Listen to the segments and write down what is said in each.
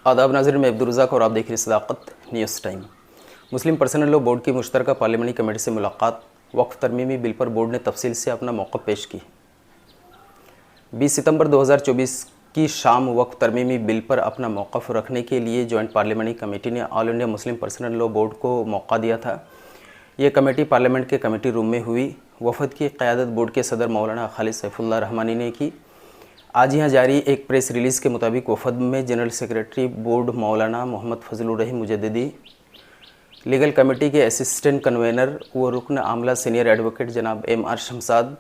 आदाब नाज़रीन, मैं अब्दुर्रज़ाक और आप देख रहे हैं सदाकत न्यूज़ टाइम। मुस्लिम पर्सनल लॉ बोर्ड की मुश्तरका पार्लिमानी कमेटी से मुलाकात, वक्फ तरमीमी बिल पर बोर्ड ने तफसील से अपना मौक़िफ़ पेश की। 20 सितंबर 2024 की शाम वक्फ तरमीमी बिल पर अपना मौक़िफ़ रखने के लिए जॉइंट पार्लिमानी कमेटी ने all India Muslim personal law board को मौका दिया था। ये कमेटी पार्लियामेंट के कमेटी रूम में हुई। वफद की क़यादत बोर्ड के सदर मौलाना खालिद सैफुल्लाह रहमानी ने की। आज यहाँ जारी एक प्रेस रिलीज़ के मुताबिक वफद में जनरल सेक्रेटरी बोर्ड मौलाना मोहम्मद फजलुर रहीम मुजद्दिदी, लीगल कमेटी के असिस्टेंट कन्वेनर व रुकन आमला सीनियर एडवोकेट जनाब M.R. शमसाद,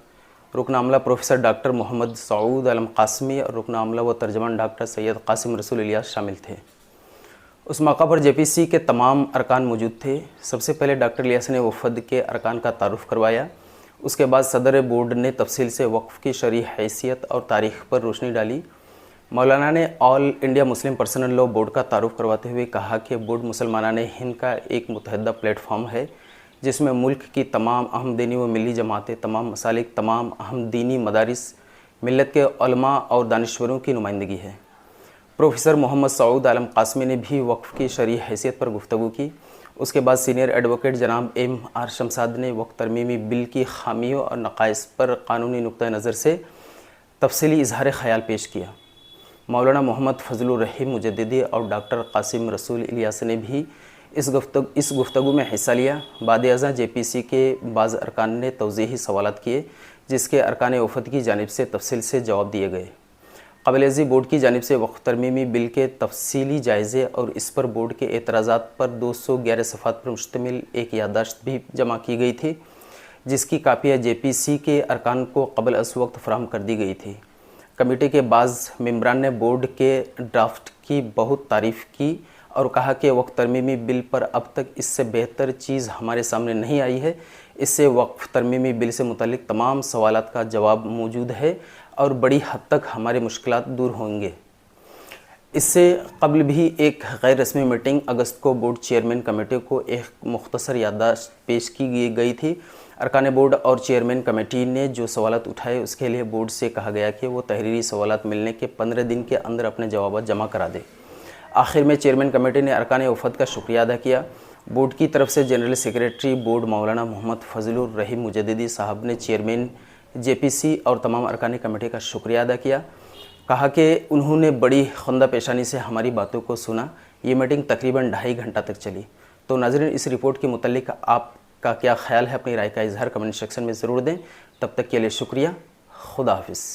रुकन आमला प्रोफेसर डॉक्टर मोहम्मद सऊद आलम कासमी और रुकन आमला व तर्जमान डॉक्टर सैयद कासिम रसूल इलियास शामिल थे। उस मौका पर JPC के तमाम अरकान मौजूद थे। सबसे पहले डॉक्टर इलियास ने वफद के अरकान का तारुफ़ करवाया। उसके बाद सदर बोर्ड ने तफसील से वक्फ़ की शरई हैसियत और तारीख़ पर रोशनी डाली। मौलाना ने all India Muslim personal law board का तारुफ़ करवाते हुए कहा कि बोर्ड मुसलमानान हिंद का एक मुतहदा प्लेटफॉर्म है जिसमें मुल्क की तमाम अहम दीनी व मिली जमातें, तमाम मसालिक, तमाम अहम दीनी मदारिस, मिल्लत के उलमा और दानिश्वरों की नुमाइंदगी है। प्रोफेसर मोहम्मद सऊद आलम कासमी ने भी वक्फ़ की शरई हैसियत पर गुफ्तगू की। उसके बाद सीनियर एडवोकेट जनाब M.R. शमसाद ने वक्फ तरमीमी बिल की खामियों और नक़ाइस पर कानूनी नुक्ता नज़र से तफसीली इजहार ख़याल पेश किया। मौलाना मोहम्मद फजलुर रहीम मुजद्दिदी और डॉक्टर कासिम रसूल इलियास ने भी इस गुफ्तगू में हिस्सा लिया। बाद-ए-अज़ां JPC के बाज़ अरकान ने तौज़ीही सवालात किए, जिसके अरकान वफ़द की जानिब से तफसील से जवाब दिए गए। क़ाबिल-ए-ज़ी बोर्ड की जानिब से वक्फ तरमीमी बिल के तफसीली जायज़े और इस पर बोर्ड के एतराज़ात पर 211 सफ़हात पर मुश्तमिल एक याददाश्त भी जमा की गई थी, जिसकी कापियाँ JPC के अरकान को क़बल अज़ वक्त फ़राहम कर दी गई थी। कमेटी के बाज़ मेंबरान ने बोर्ड के ड्राफ्ट की बहुत तारीफ़ की और कहा कि वक्फ तरमीमी बिल पर अब तक इससे बेहतर चीज़ हमारे सामने नहीं आई है। इससे वक्फ तरमीमी बिल से मुतल्लिक़ तमाम सवालात का जवाब मौजूद है और बड़ी हद तक हमारे मुश्किलात दूर होंगे। इससे कबल भी एक गैर रस्मी मीटिंग अगस्त को बोर्ड चेयरमैन कमेटी को एक मुख्तसर याददाश्त पेश की गई थी। अरकान बोर्ड और चेयरमैन कमेटी ने जो सवालात उठाए उसके लिए बोर्ड से कहा गया कि वो तहरीरी सवालात मिलने के 15 दिन के अंदर अपने जवाब जमा करा दे। आखिर में चेयरमैन कमेटी ने अरकान वफ़द का शुक्रिया अदा किया। बोर्ड की तरफ से जनरल सेक्रेटरी बोर्ड मौलाना मोहम्मद फजलुर रहीम मुजद्दिदी साहब ने चेयरमैन JPC और तमाम अरकान कमेटी का शुक्रिया अदा किया। कहा कि उन्होंने बड़ी खुंदा पेशानी से हमारी बातों को सुना। ये मीटिंग तकरीबन 2.5 घंटा तक चली। तो नाज़रीन, इस रिपोर्ट के मुतल्लिक़ आपका क्या ख्याल है? अपनी राय का इजहार कमेंट सेक्शन में ज़रूर दें। तब तक के लिए शुक्रिया। खुदा हाफिज़।